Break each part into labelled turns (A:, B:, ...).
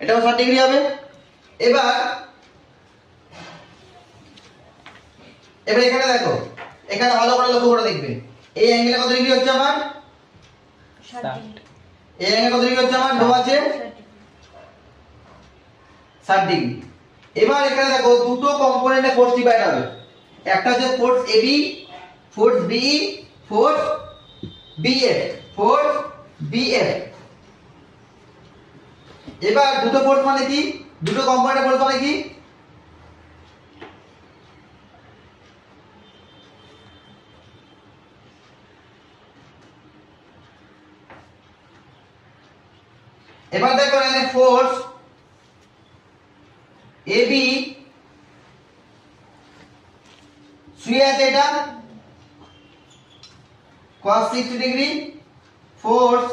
A: এটাও 60 ডিগ্রি হবে। এবার এখানে দেখো, এখানে ভালো করে লক্ষ্য করে দেখবে, এই অ্যাঙ্গেলে কত ডিগ্রি হচ্ছে আমার?
B: 60।
A: এই অ্যাঙ্গেলে কত ডিগ্রি হচ্ছে আমার? নো আছে 60 ডিগ্রি। এবার এখানে দেখো দুটো কম্পোনেন্টে ফোর্স ডিভাইড হবে, একটা হচ্ছে force AB, force BE, force BF, force BF. এবার দুটো ফোর্স মানে কি, দুটো কম্পোনেন্টে ফোর্স মানে কি? এবার দেখো এখানে ফোর্স এবি শুয়ে আছে, এটা cos 60 degree, force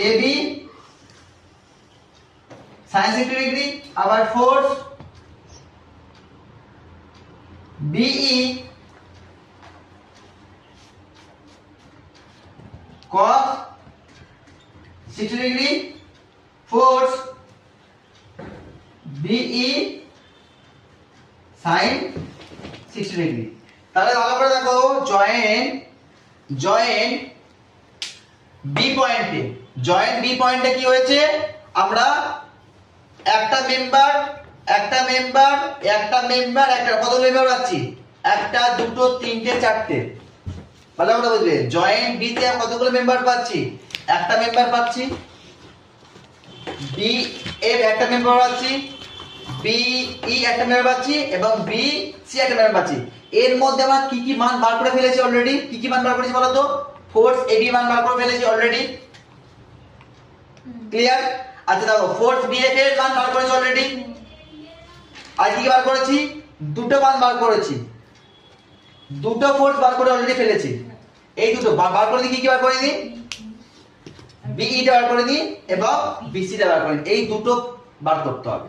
A: AB sin 60 degree, আবার force BE cos 60 degree, force BE sin 60 degree. তাহলে ভালো করে দেখো, জয়েন্ট বি পয়েন্টে, কি হয়েছে, আমরা একটা মেম্বার কতগুলো মেম্বার পাচ্ছি? একটা, দুটো, তিনটে, চারটে। ভালো করে বুঝবে, জয়েন্ট বি তে কতগুলো মেম্বার পাচ্ছি? একটা মেম্বার পাচ্ছি, বি এফ একটা মেম্বার পাচ্ছি, বি ই একটা মেম্বার পাচ্ছি, এবং বি সি একটা মেম্বার পাচ্ছি। এর মধ্যে আমরা কি কি মান বার করে ফেলেছি অলরেডি? কি কি মান বার করেছি বলো তো? ফোর্স এবি মান বার করে ফেলেছি অলরেডি, ক্লিয়ার? আচ্ছা দেখো, ফোর্স বিএফ এর মান বার করেছি অলরেডি। আর কি বার করেছি? দুটো মান বার করেছি, দুটো ফোর্স বার করে অলরেডি ফেলেছি। এই দুটো বার করে দিই, কি কি বার করে দিই? বিই টা বার করে দিই এবং বিসি টা বার করে দিই। এই দুটো বার করতে হবে।